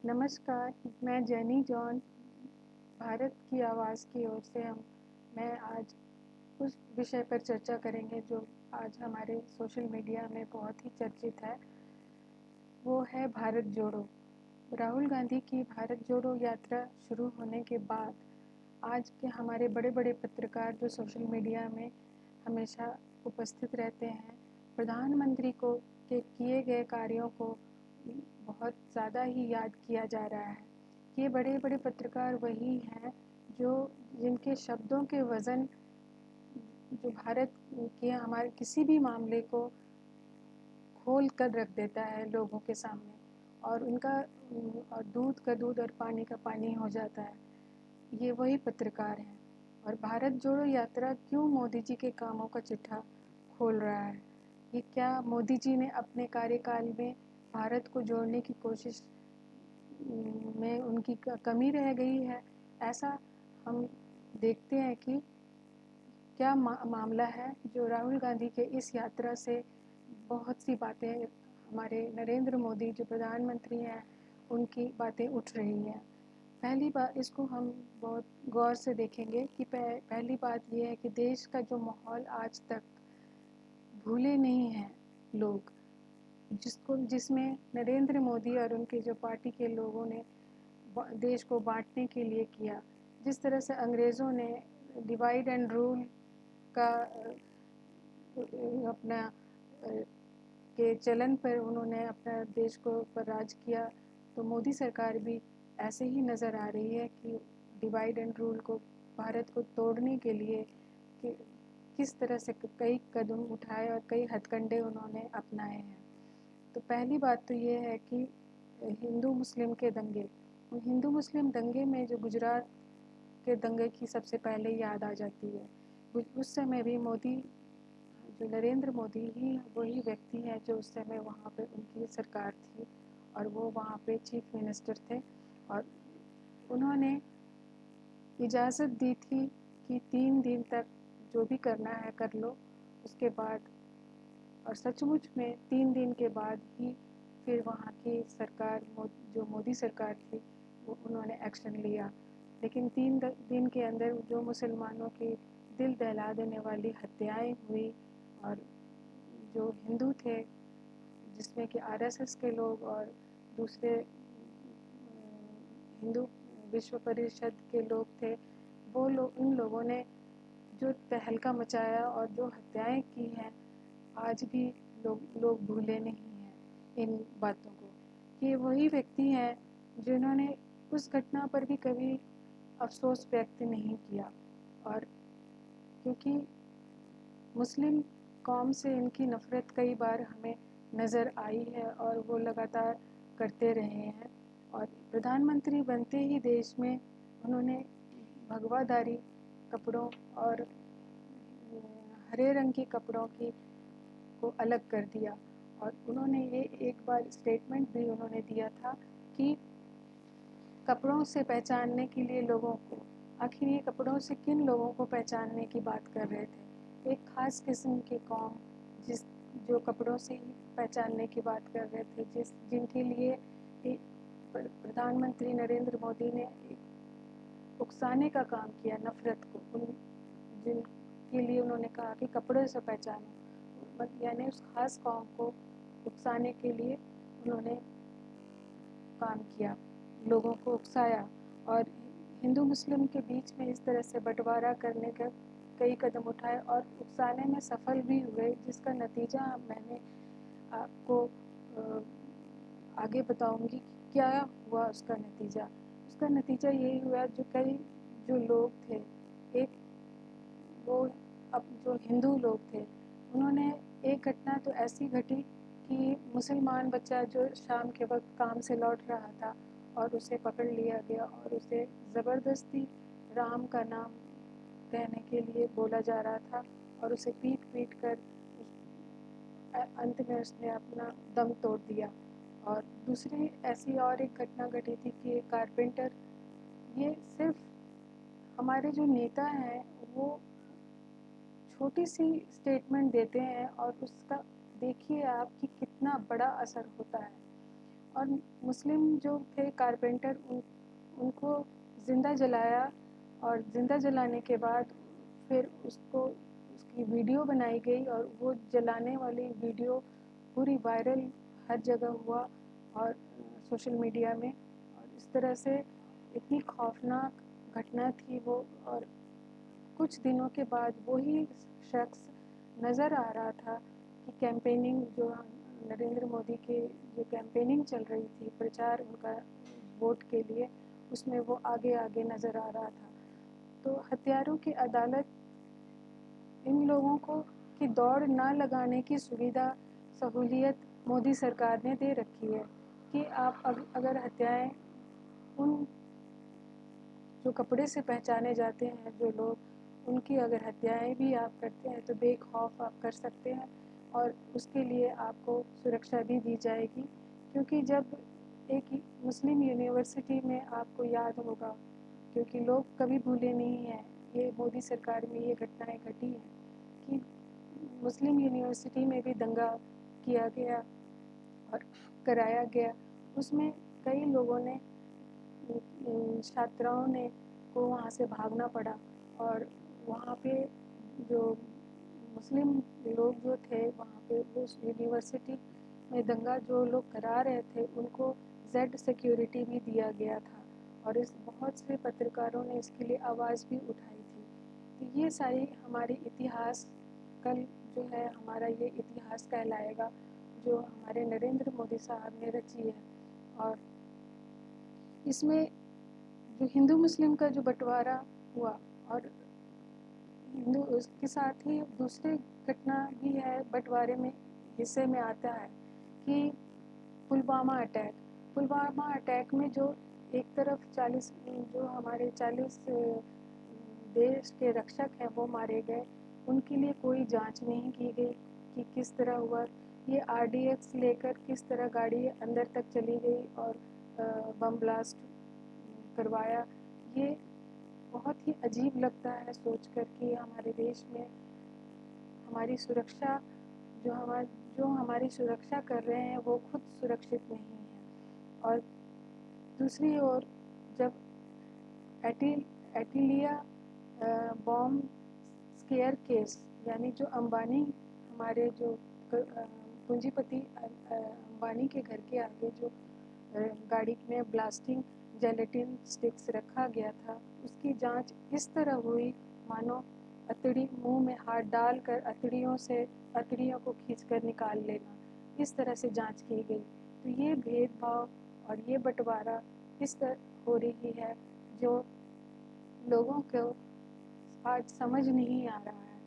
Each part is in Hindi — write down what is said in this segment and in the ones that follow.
नमस्कार, मैं जेनी जॉन, भारत की आवाज़ की ओर से मैं आज उस विषय पर चर्चा करेंगे जो आज हमारे सोशल मीडिया में बहुत ही चर्चित है। वो है भारत जोड़ो। राहुल गांधी की भारत जोड़ो यात्रा शुरू होने के बाद आज के हमारे बड़े-बड़े पत्रकार जो सोशल मीडिया में हमेशा उपस्थित रहते हैं, प्रधानमंत्री को के किए गए कार्यों को बहुत ज़्यादा ही याद किया जा रहा है। ये बड़े-बड़े पत्रकार वही हैं जो जिनके शब्दों के वज़न जो भारत के हमारे किसी भी मामले को खोल कर रख देता है लोगों के सामने और उनका और दूध का दूध और पानी का पानी हो जाता है। ये वही पत्रकार हैं और भारत जोड़ो यात्रा क्यों मोदी जी के कामों का चिट्ठा खोल रहा है? ये क्या मोदी जी ने अपने कार्यकाल में भारत को जोड़ने की कोशिश में उनकी कमी रह गई है? ऐसा हम देखते हैं कि क्या मामला है जो राहुल गांधी के इस यात्रा से बहुत सी बातें हमारे नरेंद्र मोदी जो प्रधानमंत्री हैं उनकी बातें उठ रही हैं। पहली बात इसको हम बहुत गौर से देखेंगे कि पहली बात ये है कि देश का जो माहौल आज तक भूले नहीं हैं लोग, जिसमें नरेंद्र मोदी और उनके जो पार्टी के लोगों ने देश को बांटने के लिए किया। जिस तरह से अंग्रेज़ों ने डिवाइड एंड रूल का अपना के चलन पर उन्होंने अपना देश को पर राज किया, तो मोदी सरकार भी ऐसे ही नज़र आ रही है कि डिवाइड एंड रूल को भारत को तोड़ने के लिए कि किस तरह से कई कदम उठाए और कई हथकंडे उन्होंने अपनाए हैं। तो पहली बात तो ये है कि हिंदू मुस्लिम के दंगे, हिंदू मुस्लिम दंगे में जो गुजरात के दंगे की सबसे पहले याद आ जाती है। उस समय भी मोदी जो नरेंद्र मोदी ही वही व्यक्ति हैं जो उस समय वहाँ पे उनकी सरकार थी और वो वहाँ पे चीफ मिनिस्टर थे और उन्होंने इजाज़त दी थी कि 3 दिन तक जो भी करना है कर लो। उसके बाद और सचमुच में 3 दिन के बाद ही फिर वहाँ की सरकार जो मोदी सरकार थी वो उन्होंने एक्शन लिया। लेकिन 3 दिन के अंदर जो मुसलमानों की दिल दहला देने वाली हत्याएं हुई और जो हिंदू थे जिसमें कि आरएसएस के लोग और दूसरे हिंदू विश्व परिषद के लोग थे, वो लोग उन लोगों ने जो तहलका मचाया और जो हत्याएं की हैं आज भी लोग भूले नहीं हैं इन बातों को। ये वही व्यक्ति हैं जिन्होंने उस घटना पर भी कभी अफसोस व्यक्त नहीं किया और क्योंकि मुस्लिम कौम से इनकी नफ़रत कई बार हमें नज़र आई है और वो लगातार करते रहे हैं और प्रधानमंत्री बनते ही देश में उन्होंने भगवाधारी कपड़ों और हरे रंग के कपड़ों की को अलग कर दिया और उन्होंने ये एक बार स्टेटमेंट भी उन्होंने दिया था कि कपड़ों से पहचानने के लिए लोगों को आखिर ये कपड़ों से किन लोगों को पहचानने की बात कर रहे थे। एक ख़ास किस्म की कौम जो कपड़ों से ही पहचानने की बात कर रहे थे जिनके लिए प्रधानमंत्री नरेंद्र मोदी ने उकसाने का काम किया नफ़रत को जिनके लिए उन्होंने कहा कि कपड़े से पहचानो यानी उस ख़ास कौम को उकसाने के लिए उन्होंने काम किया, लोगों को उकसाया और हिंदू मुस्लिम के बीच में इस तरह से बंटवारा करने का कई कदम उठाए और उकसाने में सफल भी हुए, जिसका नतीजा मैंने आपको आगे बताऊंगी कि क्या हुआ उसका नतीजा। उसका नतीजा यही हुआ जो लोग थे, एक वो अब जो हिंदू लोग थे उन्होंने एक घटना तो ऐसी घटी कि मुसलमान बच्चा जो शाम के वक्त काम से लौट रहा था और उसे पकड़ लिया गया और उसे ज़बरदस्ती राम का नाम कहने के लिए बोला जा रहा था और उसे पीट कर अंत में उसने अपना दम तोड़ दिया। और दूसरी ऐसी और एक घटना घटी थी कि एक कारपेंटर, ये सिर्फ हमारे जो नेता हैं वो छोटी सी स्टेटमेंट देते हैं और उसका देखिए आप कि कितना बड़ा असर होता है। और मुस्लिम जो थे कारपेंटर उनको ज़िंदा जलाया, और ज़िंदा जलाने के बाद फिर उसकी वीडियो बनाई गई, और वो जलाने वाली वीडियो पूरी वायरल हर जगह हुआ और सोशल मीडिया में। और इस तरह से इतनी खौफनाक घटना थी वो। और कुछ दिनों के बाद वही शख्स नज़र आ रहा था कि कैंपेनिंग जो नरेंद्र मोदी के जो कैंपेनिंग चल रही थी, प्रचार उनका वोट के लिए, उसमें वो आगे आगे नज़र आ रहा था। तो हत्यारों की अदालत इन लोगों को की दौड़ ना लगाने की सुविधा सहूलियत मोदी सरकार ने दे रखी है कि आप अगर हत्याएं उन जो कपड़े से पहचाने जाते हैं जो लोग, उनकी अगर हत्याएं भी आप करते हैं तो बेखौफ आप कर सकते हैं, और उसके लिए आपको सुरक्षा भी दी जाएगी। क्योंकि जब एक मुस्लिम यूनिवर्सिटी में, आपको याद होगा, क्योंकि लोग कभी भूले नहीं हैं, ये मोदी सरकार में ये घटनाएं घटी हैं कि मुस्लिम यूनिवर्सिटी में भी दंगा किया गया और कराया गया। उसमें कई लोगों ने, छात्राओं ने को वहाँ से भागना पड़ा, और वहाँ पे जो मुस्लिम लोग जो थे वहाँ पे उस यूनिवर्सिटी में दंगा जो लोग करा रहे थे उनको जेड सिक्योरिटी भी दिया गया था, और इस बहुत से पत्रकारों ने इसके लिए आवाज़ भी उठाई थी। तो ये सारी हमारी इतिहास कल जो है हमारा ये इतिहास कहलाएगा जो हमारे नरेंद्र मोदी साहब ने रची है। और इसमें जो हिंदू मुस्लिम का जो बंटवारा हुआ, और हिंदू उसके साथ ही दूसरी घटना भी है बंटवारे में, हिस्से में आता है कि पुलवामा अटैक में जो एक तरफ 40 जो हमारे 40 देश के रक्षक हैं वो मारे गए, उनके लिए कोई जांच नहीं की गई कि किस तरह हुआ। ये आरडीएक्स लेकर किस तरह गाड़ी अंदर तक चली गई और बम ब्लास्ट करवाया। ये बहुत ही अजीब लगता है सोचकर कि हमारे देश में हमारी सुरक्षा जो हमारी सुरक्षा कर रहे हैं वो खुद सुरक्षित नहीं है। और दूसरी ओर जब एटिलिया बॉम्ब स्केयर केस, यानी जो अंबानी, हमारे जो पूंजीपति अंबानी के घर के आगे जो गाड़ी में ब्लास्टिंग जेलेटिन स्टिक्स रखा गया था, उसकी जांच इस तरह हुई मानो अतड़ी मुंह में हाथ डालकर अतड़ियों को खींचकर निकाल लेना, इस तरह से जांच की गई। तो ये भेदभाव और ये बंटवारा इस तरह हो रही है जो लोगों को आज समझ नहीं आ रहा है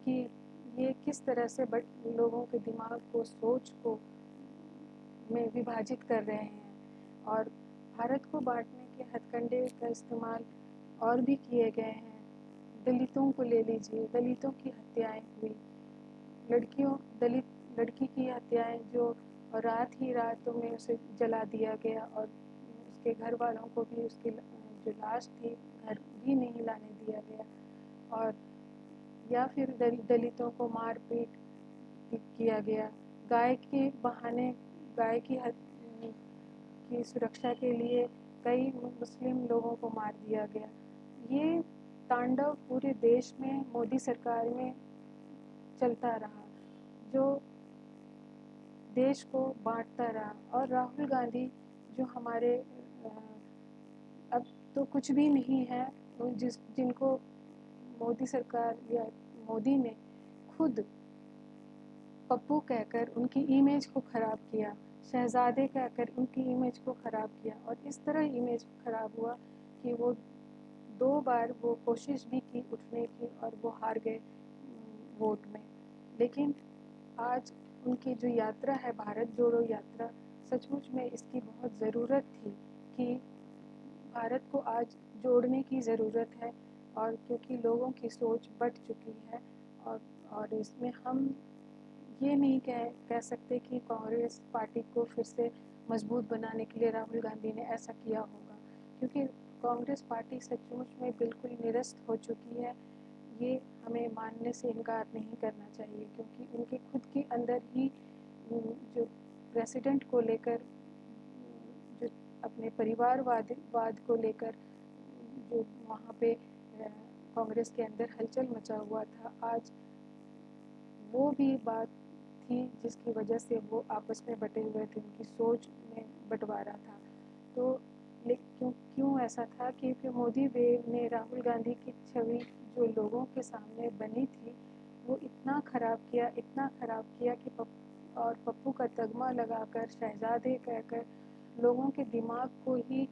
कि ये किस तरह से लोगों के दिमाग को, सोच को में विभाजित कर रहे हैं। और भारत को बांटने के हथकंडे का इस्तेमाल और भी किए गए हैं। दलितों को ले लीजिए, दलितों की हत्याएं हुई, दलित लड़की की हत्याएं जो रातों में उसे जला दिया गया, और उसके घर वालों को भी उसकी जो लाश थी घर भी नहीं लाने दिया गया। और या फिर दलितों को मार पीट किया गया, गाय के बहाने गाय की सुरक्षा के लिए कई मुस्लिम लोगों को मार दिया गया। ये तांडव पूरे देश में मोदी सरकार में चलता रहा जो देश को बांटता रहा। और राहुल गांधी जो हमारे अब तो कुछ भी नहीं है, जिनको मोदी सरकार या मोदी ने खुद पप्पू कहकर उनकी इमेज को ख़राब किया, शहजादे कहकर उनकी इमेज को ख़राब किया, और इस तरह इमेज ख़राब हुआ कि वो 2 बार वो कोशिश भी की उठने की और वो हार गए वोट में। लेकिन आज उनकी जो यात्रा है, भारत जोड़ो यात्रा, सचमुच में इसकी बहुत ज़रूरत थी कि भारत को आज जोड़ने की ज़रूरत है। और क्योंकि लोगों की सोच बट चुकी है, और इसमें हम ये नहीं कह सकते कि कांग्रेस पार्टी को फिर से मजबूत बनाने के लिए राहुल गांधी ने ऐसा किया होगा, क्योंकि कांग्रेस पार्टी सचमुच में बिल्कुल निरस्त हो चुकी है। ये हमें मानने से इनकार नहीं करना चाहिए, क्योंकि उनके खुद के अंदर ही जो प्रेसिडेंट को लेकर अपने परिवारवाद को लेकर जो वहाँ पे कांग्रेस के अंदर हलचल मचा हुआ था, आज वो भी बात थी जिसकी वजह से वो आपस में बटे हुए थे, उनकी सोच में बंटवारा था। तो क्यों ऐसा था? क्योंकि मोदी वेव ने राहुल गांधी की छवि जो लोगों के सामने बनी थी वो इतना ख़राब किया कि पप्पू का तगमा लगाकर, शहजादे कहकर लोगों के दिमाग को ही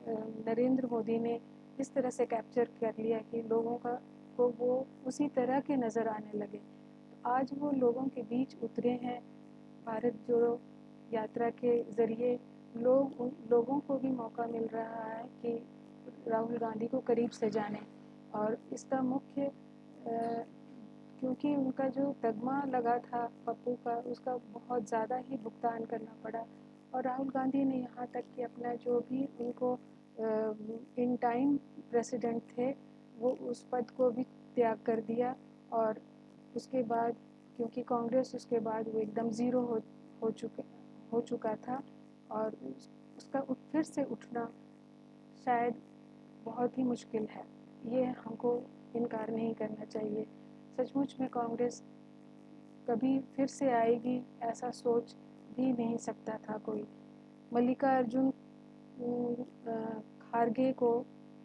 नरेंद्र मोदी ने इस तरह से कैप्चर कर लिया कि लोगों को वो उसी तरह के नज़र आने लगे। तो आज वो लोगों के बीच उतरे हैं। भारत जोड़ो यात्रा के ज़रिए उन लोगों को भी मौका मिल रहा है कि राहुल गांधी को करीब से जाने, और इसका मुख्य क्योंकि उनका जो तगमा लगा था पप्पू का, उसका बहुत ज़्यादा ही भुगतान करना पड़ा। और राहुल गांधी ने यहाँ तक कि अपना जो भी उनको इन टाइम प्रेसिडेंट थे वो उस पद को भी त्याग कर दिया। और उसके बाद क्योंकि कांग्रेस उसके बाद वो एकदम ज़ीरो हो चुका था, और उसका फिर से उठना शायद बहुत ही मुश्किल है। ये हमको इनकार नहीं करना चाहिए। सचमुच में कांग्रेस कभी फिर से आएगी ऐसा सोच भी नहीं सकता था कोई। मल्लिकार्जुन खारगे को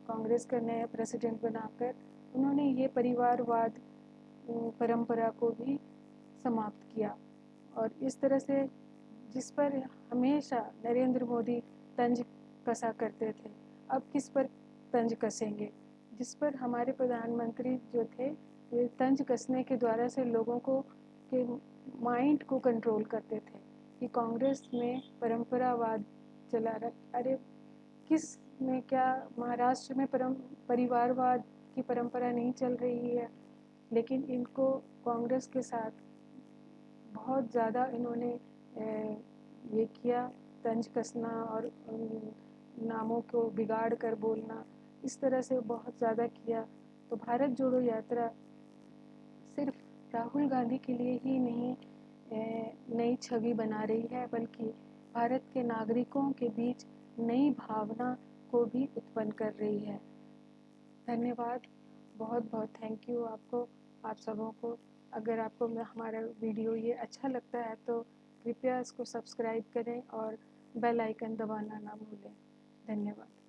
कांग्रेस का नया प्रेसिडेंट बनाकर उन्होंने ये परिवारवाद परंपरा को भी समाप्त किया। और इस तरह से जिस पर हमेशा नरेंद्र मोदी तंज कसा करते थे, अब किस पर तंज कसेंगे? जिस पर हमारे प्रधानमंत्री जो थे ये तंज कसने के द्वारा से लोगों को के माइंड को कंट्रोल करते थे कि कांग्रेस में परंपरावाद चला रहा। अरे किस में क्या महाराष्ट्र में परिवारवाद की परंपरा नहीं चल रही है? लेकिन इनको कांग्रेस के साथ बहुत ज़्यादा इन्होंने ये किया, तंज कसना और नामों को बिगाड़ कर बोलना, इस तरह से बहुत ज़्यादा किया। तो भारत जोड़ो यात्रा सिर्फ राहुल गांधी के लिए ही नहीं नई छवि बना रही है, बल्कि भारत के नागरिकों के बीच नई भावना को भी उत्पन्न कर रही है। धन्यवाद, बहुत बहुत थैंक यू आपको, आप सबों को। अगर आपको हमारा वीडियो ये अच्छा लगता है तो कृपया इसको सब्सक्राइब करें और बेल आइकन दबाना ना भूलें। धन्यवाद।